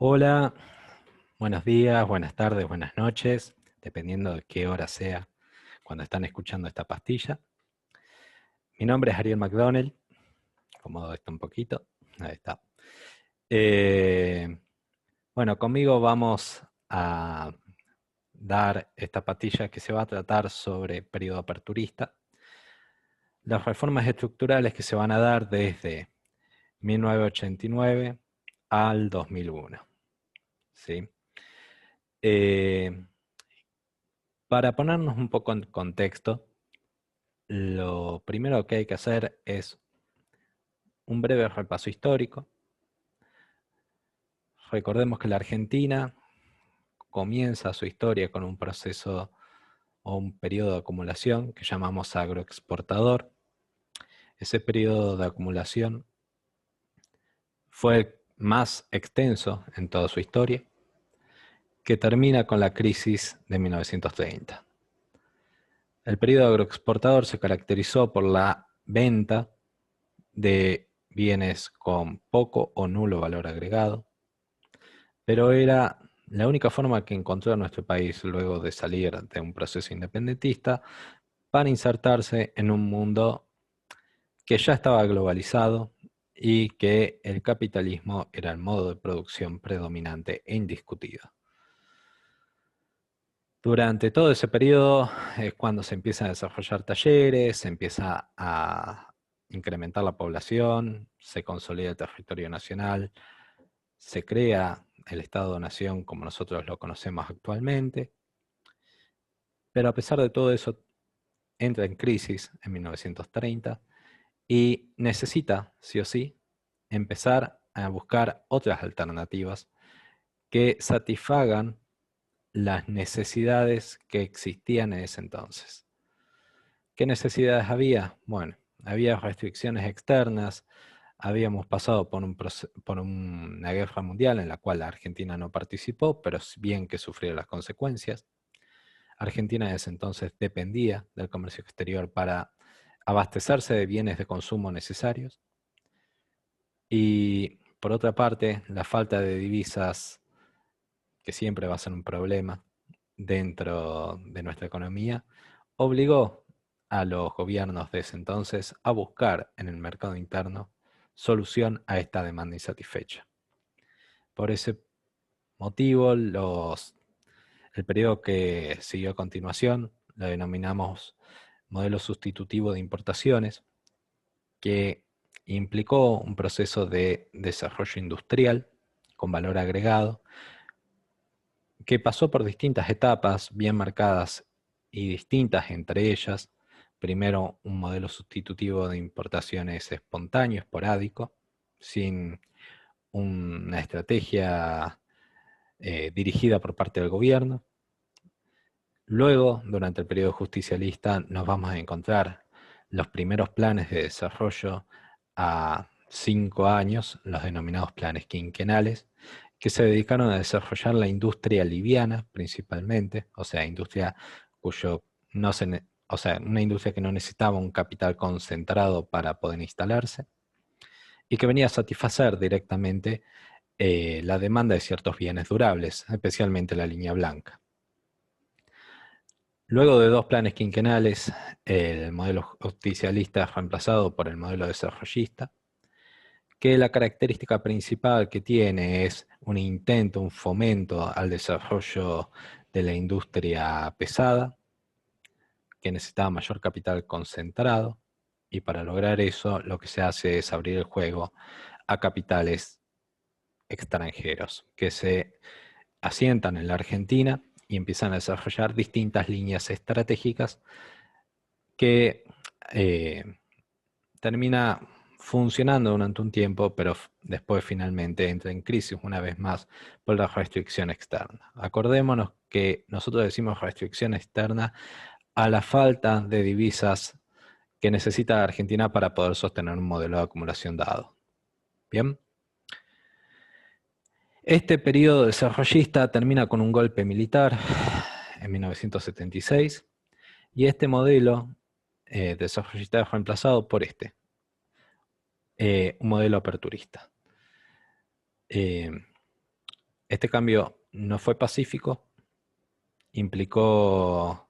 Hola, buenos días, buenas tardes, buenas noches, dependiendo de qué hora sea cuando están escuchando esta pastilla. Mi nombre es Ariel McDonnell, acomodo esto un poquito, ahí está. Eh, bueno, conmigo vamos a dar esta pastilla que se va a tratar sobre periodo aperturista, las reformas estructurales que se van a dar desde 1989 al 2001, ¿sí? Eh, para ponernos un poco en contexto, lo primero que hay que hacer es un breve repaso histórico. Recordemos que la Argentina comienza su historia con un proceso o un periodo de acumulación que llamamos agroexportador. Ese periodo de acumulación fue el más extenso en toda su historia, que termina con la crisis de 1930. El periodo agroexportador se caracterizó por la venta de bienes con poco o nulo valor agregado, pero era la única forma que encontró nuestro país luego de salir de un proceso independentista para insertarse en un mundo que ya estaba globalizado y que el capitalismo era el modo de producción predominante e indiscutido. Durante todo ese periodo es cuando se empiezan a desarrollar talleres, se empieza a incrementar la población, se consolida el territorio nacional, se crea el Estado-Nación como nosotros lo conocemos actualmente, pero a pesar de todo eso entra en crisis en 1930 y necesita, sí o sí, empezar a buscar otras alternativas que satisfagan las necesidades que existían en ese entonces. ¿Qué necesidades había? Bueno, había restricciones externas, habíamos pasado por una guerra mundial en la cual la Argentina no participó, pero bien que sufrió las consecuencias. Argentina en ese entonces dependía del comercio exterior para abastecerse de bienes de consumo necesarios. Y por otra parte, la falta de divisas, que siempre va a ser un problema dentro de nuestra economía, obligó a los gobiernos de ese entonces a buscar en el mercado interno solución a esta demanda insatisfecha. Por ese motivo, el periodo que siguió a continuación lo denominamos modelo sustitutivo de importaciones, que implicó un proceso de desarrollo industrial con valor agregado, que pasó por distintas etapas bien marcadas y distintas entre ellas. Primero, un modelo sustitutivo de importaciones espontáneo, esporádico, sin una estrategia dirigida por parte del gobierno. Luego, durante el periodo justicialista, nos vamos a encontrar los primeros planes de desarrollo a 5 años, los denominados planes quinquenales, que se dedicaron a desarrollar la industria liviana principalmente, o sea, industria cuyo no se, o sea, una industria que no necesitaba un capital concentrado para poder instalarse y que venía a satisfacer directamente la demanda de ciertos bienes durables, especialmente la línea blanca. Luego de 2 planes quinquenales, el modelo justicialista es reemplazado por el modelo desarrollista, que la característica principal que tiene es un intento, un fomento al desarrollo de la industria pesada, que necesitaba mayor capital concentrado, y para lograr eso lo que se hace es abrir el juego a capitales extranjeros que se asientan en la Argentina y empiezan a desarrollar distintas líneas estratégicas que eh, termina funcionando durante un tiempo, pero después finalmente entra en crisis una vez más por la restricción externa. Acordémonos que nosotros decimos restricción externa a la falta de divisas que necesita Argentina para poder sostener un modelo de acumulación dado. Bien. Este periodo desarrollista termina con un golpe militar en 1976 y este modelo desarrollista es reemplazado por un modelo aperturista. Eh, Este cambio no fue pacífico, implicó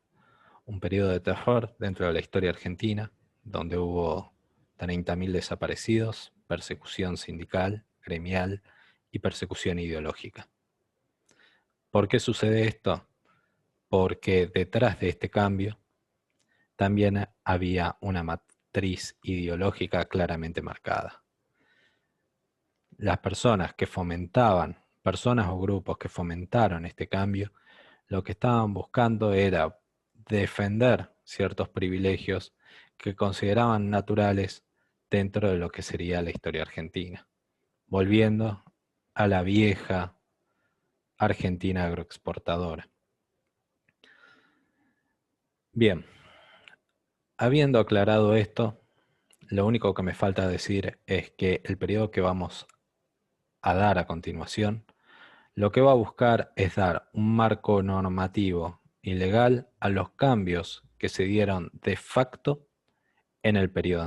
un periodo de terror dentro de la historia argentina, donde hubo 30.000 desaparecidos, persecución sindical, gremial y persecución ideológica. ¿Por qué sucede esto? Porque detrás de este cambio también había una matriz ideológica claramente marcada. Las personas que fomentaban, personas o grupos que fomentaron este cambio, lo que estaban buscando era defender ciertos privilegios que consideraban naturales dentro de lo que sería la historia argentina, volviendo a la vieja Argentina agroexportadora. Bien, habiendo aclarado esto, lo único que me falta decir es que el periodo que vamos a dar a continuación, lo que va a buscar es dar un marco normativo y legal a los cambios que se dieron de facto en el periodo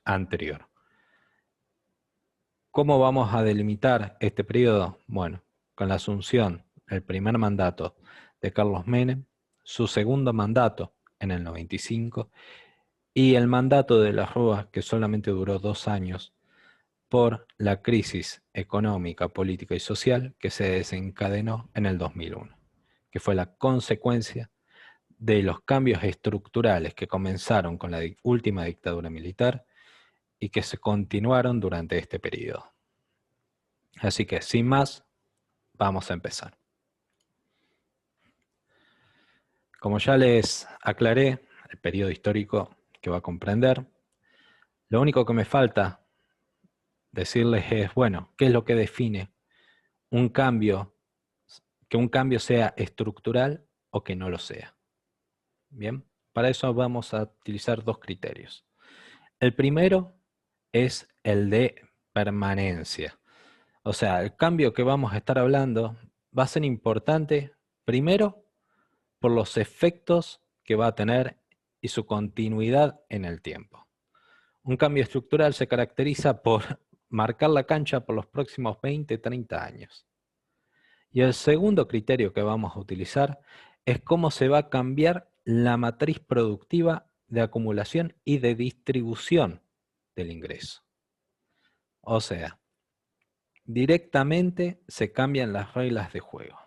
anterior. ¿Cómo vamos a delimitar este periodo? Bueno, con la asunción, el primer mandato de Carlos Menem, su segundo mandato en el 95 y el mandato de la Rúa, que solamente duró 2 años, por la crisis económica, política y social que se desencadenó en el 2001, que fue la consecuencia de los cambios estructurales que comenzaron con la última dictadura militar y que se continuaron durante este periodo. Así que, sin más, vamos a empezar. Como ya les aclaré, el periodo histórico que va a comprender, lo único que me falta decirles es, bueno, ¿qué es lo que define un cambio, que un cambio sea estructural o que no lo sea? Bien, para eso vamos a utilizar 2 criterios. El primero es el de permanencia. O sea, el cambio que vamos a estar hablando va a ser importante, primero, por los efectos que va a tener y su continuidad en el tiempo. Un cambio estructural se caracteriza por marcar la cancha por los próximos 20, 30 años. Y el segundo criterio que vamos a utilizar es cómo se va a cambiar la matriz productiva de acumulación y de distribución del ingreso. O sea, directamente se cambian las reglas de juego.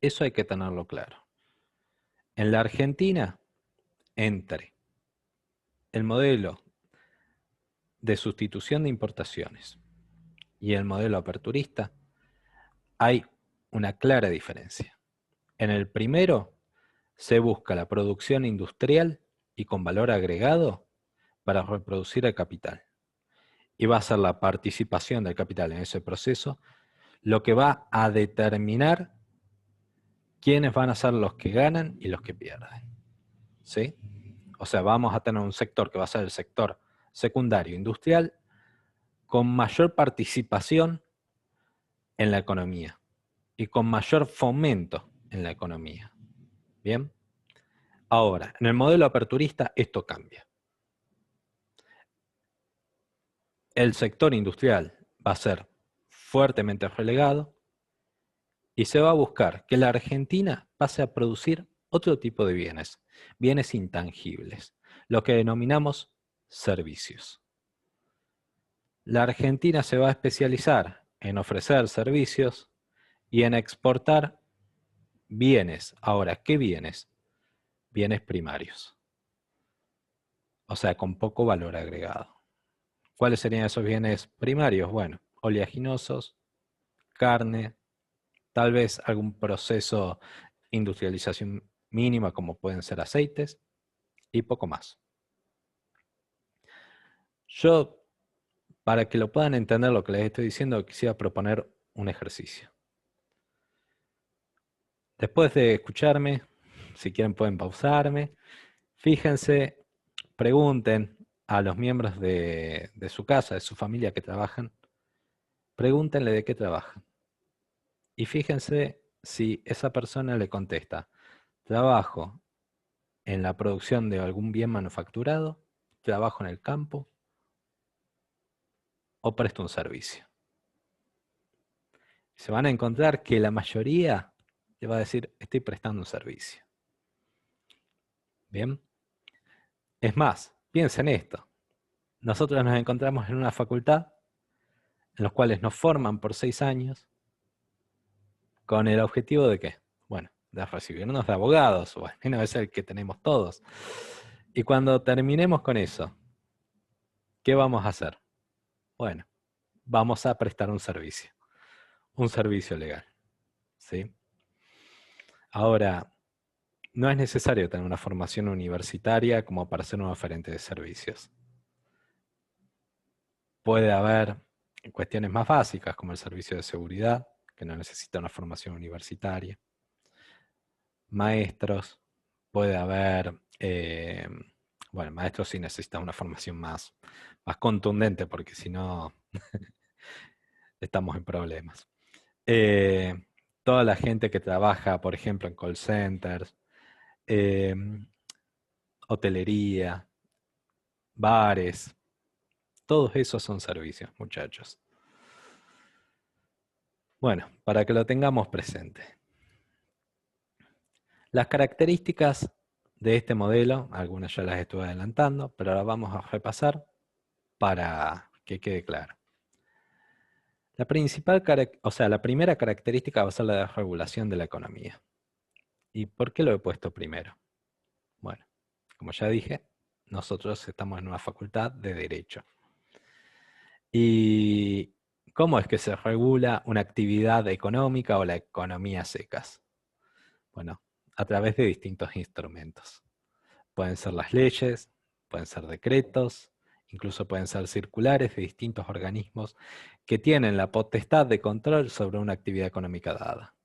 Eso hay que tenerlo claro. En la Argentina, entre el modelo de sustitución de importaciones y el modelo aperturista, hay una clara diferencia. En el primero, se busca la producción industrial y con valor agregado para reproducir el capital. Y va a ser la participación del capital en ese proceso lo que va a determinar quiénes van a ser los que ganan y los que pierden. ¿Sí? O sea, vamos a tener un sector que va a ser el sector secundario industrial con mayor participación en la economía y con mayor fomento en la economía. ¿Bien? Ahora, en el modelo aperturista esto cambia. El sector industrial va a ser fuertemente relegado y se va a buscar que la Argentina pase a producir otro tipo de bienes, bienes intangibles, lo que denominamos servicios. La Argentina se va a especializar en ofrecer servicios y en exportar bienes. Ahora, ¿qué bienes? Bienes primarios, o sea, con poco valor agregado. ¿Cuáles serían esos bienes primarios? Bueno, oleaginosos, carne, tal vez algún proceso de industrialización mínima como pueden ser aceites y poco más. Yo, para que lo puedan entender lo que les estoy diciendo, quisiera proponer un ejercicio. Después de escucharme, si quieren pueden pausarme, fíjense, pregunten a los miembros de su casa, de su familia que trabajan, pregúntenle de qué trabajan. Y fíjense si esa persona le contesta, trabajo en la producción de algún bien manufacturado, trabajo en el campo o presto un servicio. Se van a encontrar que la mayoría le va a decir, estoy prestando un servicio. Bien. Es más, piensen esto. Nosotros nos encontramos en una facultad en los cuales nos forman por 6 años con el objetivo de ¿qué? Bueno, de recibirnos de abogados, o al menos es el que tenemos todos. Y cuando terminemos con eso, ¿qué vamos a hacer? Bueno, vamos a prestar un servicio legal, ¿sí? Ahora, no es necesario tener una formación universitaria como para ser un oferente de servicios. Puede haber cuestiones más básicas como el servicio de seguridad, que no necesita una formación universitaria. Maestros, puede haber, bueno, maestros sí necesitan una formación más contundente porque si no estamos en problemas. Eh, Toda la gente que trabaja, por ejemplo, en call centers, eh, hotelería, bares, todos esos son servicios, muchachos. Bueno, para que lo tengamos presente. Las características de este modelo, algunas ya las estuve adelantando, pero ahora vamos a repasar para que quede claro. La la primera característica va a ser la desregulación de la economía. ¿Y por qué lo he puesto primero? Bueno, como ya dije, nosotros estamos en una facultad de Derecho. ¿Y cómo es que se regula una actividad económica o la economía a secas? Bueno, a través de distintos instrumentos. Pueden ser las leyes, pueden ser decretos, incluso pueden ser circulares de distintos organismos que tienen la potestad de control sobre una actividad económica dada.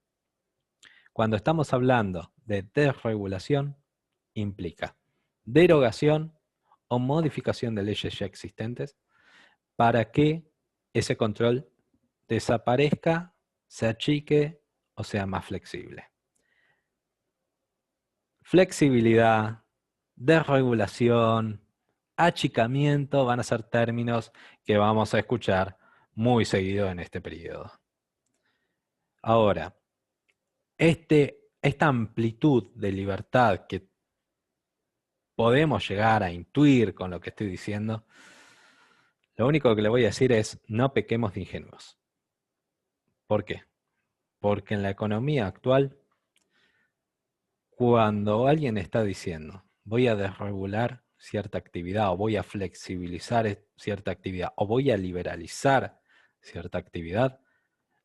Cuando estamos hablando de desregulación, implica derogación o modificación de leyes ya existentes para que ese control desaparezca, se achique o sea más flexible. Flexibilidad, desregulación, achicamiento van a ser términos que vamos a escuchar muy seguido en este periodo. Ahora, esta amplitud de libertad que podemos llegar a intuir con lo que estoy diciendo, lo único que le voy a decir es no pequemos de ingenuos. ¿Por qué? Porque en la economía actual, cuando alguien está diciendo voy a desregular cierta actividad o voy a flexibilizar cierta actividad o voy a liberalizar cierta actividad,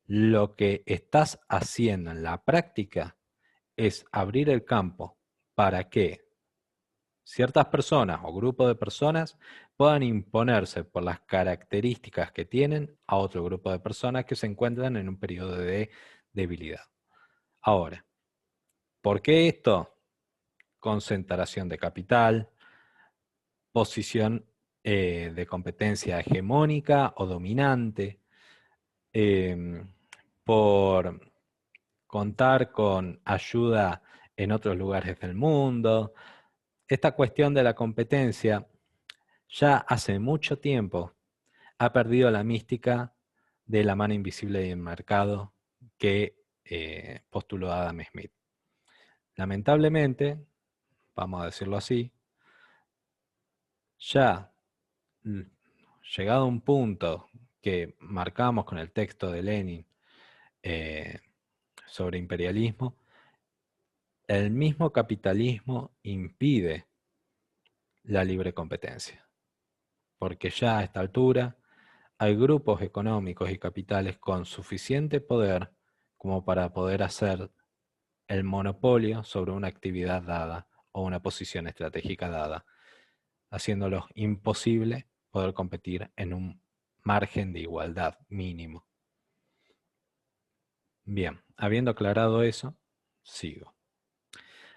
lo que estás haciendo en la práctica es abrir el campo para que ciertas personas o grupos de personas puedan imponerse por las características que tienen a otro grupo de personas que se encuentran en un periodo de debilidad. Ahora, ¿por qué esto? Concentración de capital, posición de competencia hegemónica o dominante, por contar con ayuda en otros lugares del mundo. Esta cuestión de la competencia ya hace mucho tiempo ha perdido la mística de la mano invisible del mercado que postuló Adam Smith. Lamentablemente, vamos a decirlo así, ya llegado a un punto que marcamos con el texto de Lenin sobre imperialismo, el mismo capitalismo impide la libre competencia, porque ya a esta altura hay grupos económicos y capitales con suficiente poder como para poder hacer el monopolio sobre una actividad dada o una posición estratégica dada, haciéndolo imposible poder competir en un margen de igualdad mínimo. Bien, habiendo aclarado eso, sigo.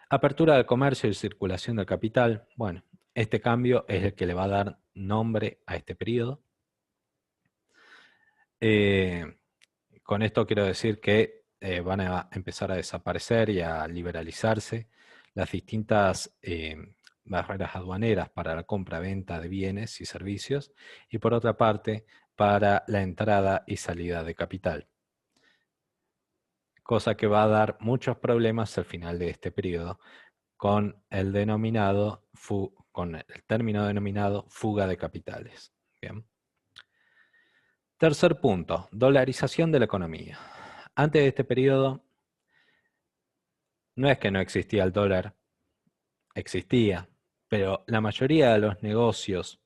Apertura del comercio y circulación del capital. Bueno, este cambio es el que le va a dar nombre a este periodo. Con esto quiero decir que van a empezar a desaparecer y a liberalizarse las distintas barreras aduaneras para la compra-venta de bienes y servicios y por otra parte para la entrada y salida de capital. cosa que va a dar muchos problemas al final de este periodo con el término denominado fuga de capitales. Bien. Tercer punto, dolarización de la economía. Antes de este periodo, no es que no existía el dólar, existía, pero la mayoría de los negocios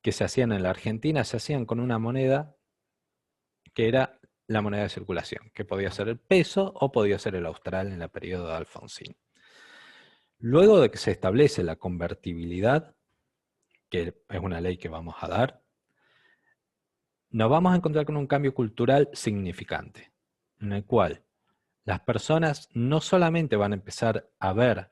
que se hacían en la Argentina se hacían con una moneda que era la moneda de circulación, que podía ser el peso o podía ser el austral en el periodo de Alfonsín. Luego de que se establece la convertibilidad, que es una ley que vamos a dar, nos vamos a encontrar con un cambio cultural significante, en el cual las personas no solamente van a empezar a ver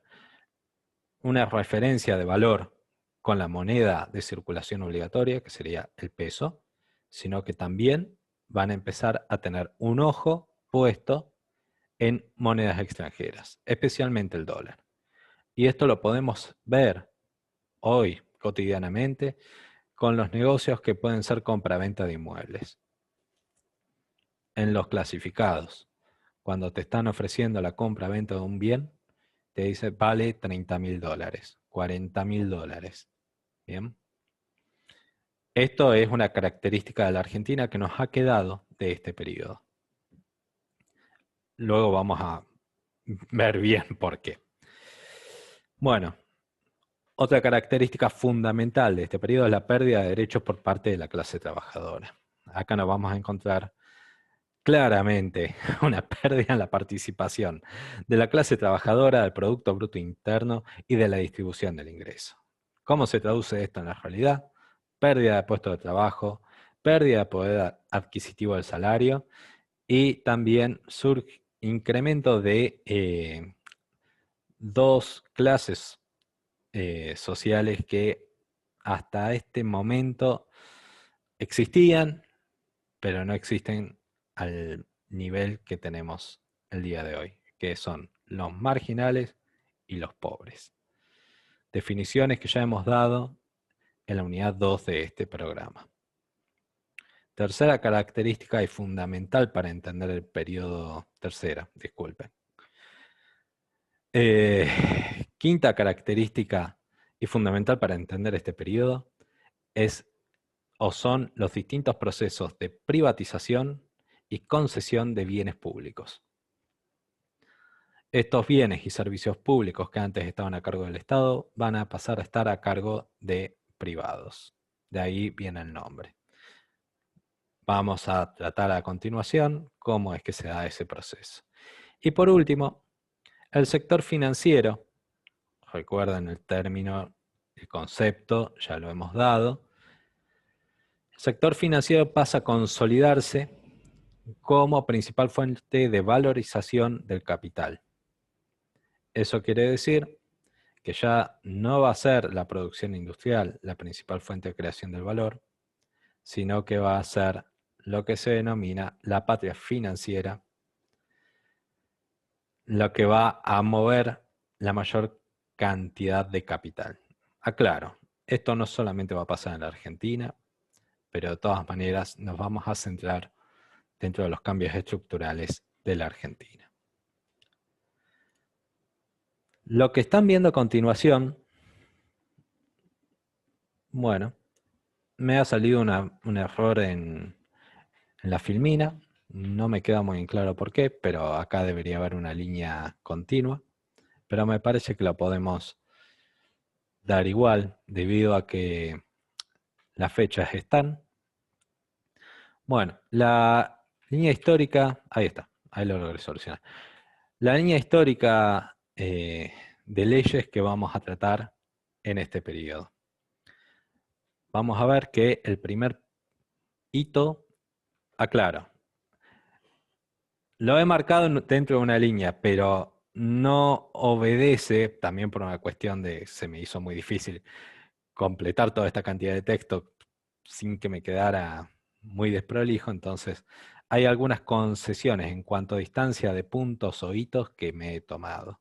una referencia de valor con la moneda de circulación obligatoria, que sería el peso, sino que también van a empezar a tener un ojo puesto en monedas extranjeras, especialmente el dólar. Y esto lo podemos ver hoy cotidianamente con los negocios que pueden ser compra-venta de inmuebles. En los clasificados, cuando te están ofreciendo la compra-venta de un bien, te dice vale 30.000 dólares, 40.000 dólares. Bien. Esto es una característica de la Argentina que nos ha quedado de este periodo. Luego vamos a ver bien por qué. Bueno, otra característica fundamental de este periodo es la pérdida de derechos por parte de la clase trabajadora. Acá nos vamos a encontrar claramente una pérdida en la participación de la clase trabajadora del Producto Bruto Interno y de la distribución del ingreso. ¿Cómo se traduce esto en la realidad? Pérdida de puestos de trabajo, pérdida de poder adquisitivo del salario y también incremento de dos clases sociales que hasta este momento existían, pero no existen al nivel que tenemos el día de hoy, que son los marginales y los pobres. Definiciones que ya hemos dado en la unidad 2 de este programa. Tercera característica y fundamental para entender el periodo, quinta característica y fundamental para entender este periodo es o son los distintos procesos de privatización y concesión de bienes públicos. Estos bienes y servicios públicos que antes estaban a cargo del Estado van a pasar a estar a cargo de privados. De ahí viene el nombre. Vamos a tratar a continuación cómo es que se da ese proceso. Y por último, el sector financiero. Recuerden el término, el concepto, ya lo hemos dado. El sector financiero pasa a consolidarse como principal fuente de valorización del capital. Eso quiere decir que ya no va a ser la producción industrial la principal fuente de creación del valor, sino que va a ser lo que se denomina la patria financiera, lo que va a mover la mayor cantidad de capital. Aclaro, esto no solamente va a pasar en la Argentina, pero de todas maneras nos vamos a centrar dentro de los cambios estructurales de la Argentina. Lo que están viendo a continuación, bueno, me ha salido un error en la filmina, no me queda muy claro por qué, pero acá debería haber una línea continua, pero me parece que la podemos dar igual debido a que las fechas están. Bueno, la línea histórica, ahí está, ahí lo logré solucionar. La línea histórica de leyes que vamos a tratar en este periodo. Vamos a ver que el primer hito, aclaro, lo he marcado dentro de una línea, pero no obedece, también por una cuestión de, se me hizo muy difícil completar toda esta cantidad de texto sin que me quedara muy desprolijo, entonces hay algunas concesiones en cuanto a distancia de puntos o hitos que me he tomado,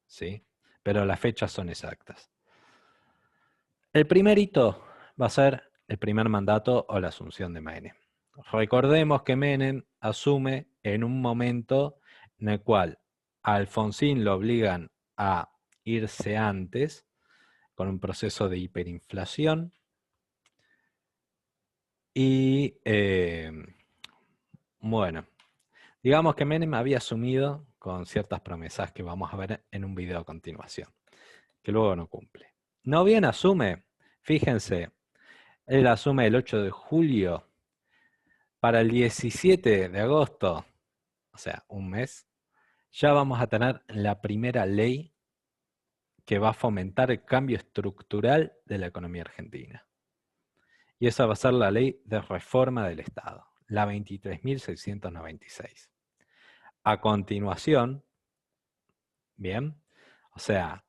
¿sí? Pero las fechas son exactas. El primer hito va a ser el primer mandato o la asunción de Menem. Recordemos que Menem asume en un momento en el cual a Alfonsín lo obligan a irse antes, con un proceso de hiperinflación, y bueno, digamos que Menem había asumido con ciertas promesas que vamos a ver en un video a continuación, que luego no cumple. No bien asume, fíjense, él asume el 8 de julio, para el 17 de agosto, o sea, un mes, ya vamos a tener la primera ley que va a fomentar el cambio estructural de la economía argentina. Y esa va a ser la ley de reforma del Estado, la 23.696. A continuación, bien, o sea,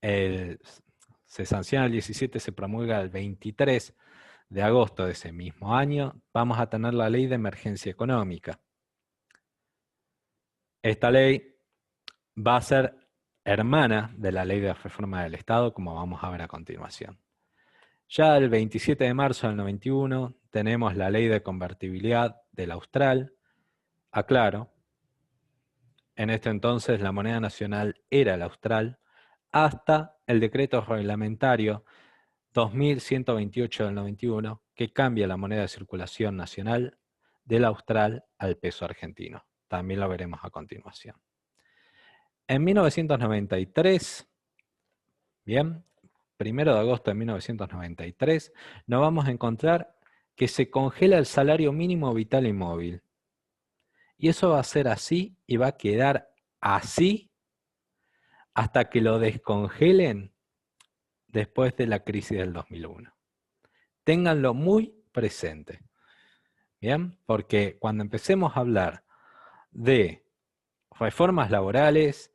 se sanciona el 17, se promulga el 23 de agosto de ese mismo año, vamos a tener la ley de emergencia económica. Esta ley va a ser hermana de la ley de reforma del Estado, como vamos a ver a continuación. Ya el 27 de marzo del 91 tenemos la ley de convertibilidad del Austral. Aclaro, en este entonces la moneda nacional era el Austral, hasta el decreto reglamentario 2128 del 91, que cambia la moneda de circulación nacional del Austral al peso argentino. También lo veremos a continuación. En 1993, bien, 1 de agosto de 1993, nos vamos a encontrar que se congela el salario mínimo vital y móvil. Y eso va a ser así y va a quedar así hasta que lo descongelen después de la crisis del 2001. Ténganlo muy presente. Bien, porque cuando empecemos a hablar de reformas laborales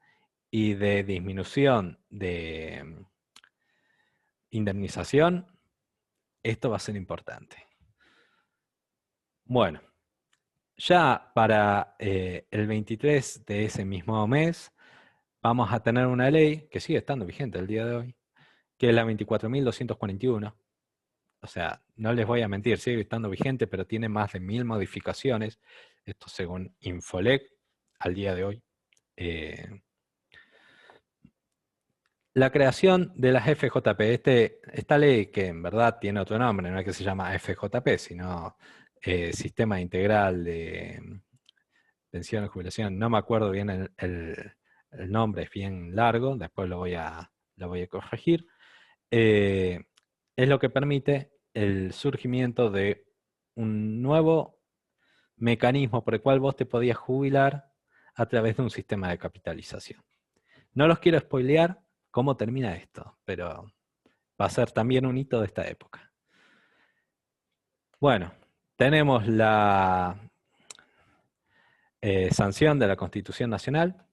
y de disminución de indemnización, esto va a ser importante. Bueno, ya para el 23 de ese mismo mes vamos a tener una ley que sigue estando vigente el día de hoy, que es la 24.241. O sea, no les voy a mentir, sigue estando vigente, pero tiene más de 1000 modificaciones. Esto según Infolec al día de hoy. La creación de las FJP, esta ley que en verdad tiene otro nombre, no es que se llama FJP, sino Sistema Integral de Pensión y Jubilación, no me acuerdo bien el nombre, es bien largo, después lo voy a corregir, es lo que permite el surgimiento de un nuevo mecanismo por el cual vos te podías jubilar a través de un sistema de capitalización. No los quiero spoilear cómo termina esto, pero va a ser también un hito de esta época. Bueno, tenemos la sanción de la Constitución Nacional,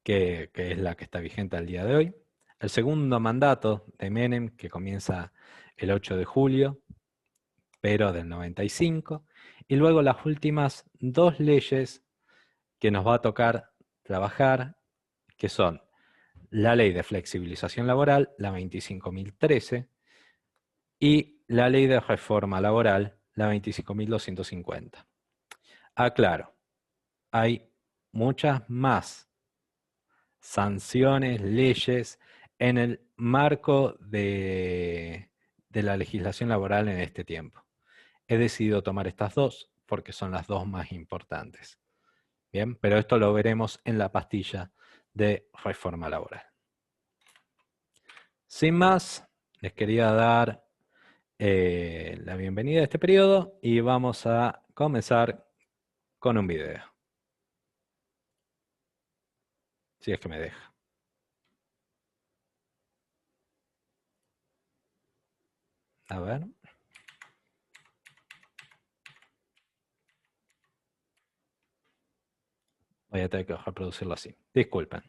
que es la que está vigente al día de hoy. El segundo mandato de Menem, que comienza el 8 de julio, pero del 95. Y luego las últimas dos leyes que nos va a tocar trabajar, que son la Ley de Flexibilización Laboral, la 25.013, y la Ley de Reforma Laboral, la 25.250. Aclaro, hay muchas más sanciones, leyes en el marco de la legislación laboral en este tiempo. He decidido tomar estas dos porque son las dos más importantes. Bien, pero esto lo veremos en la pastilla de reforma laboral. Sin más, les quería dar la bienvenida a este periodo y vamos a comenzar con un video. Si es que me deja. A ver. Voy a tener que reproducirlo así. Disculpen.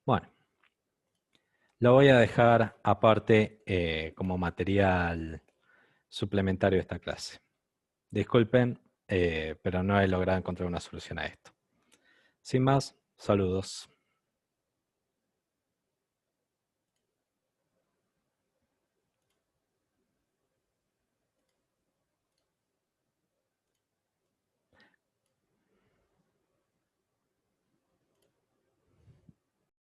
Bueno, lo voy a dejar aparte como material suplementario de esta clase. Disculpen, pero no he logrado encontrar una solución a esto. Sin más, saludos.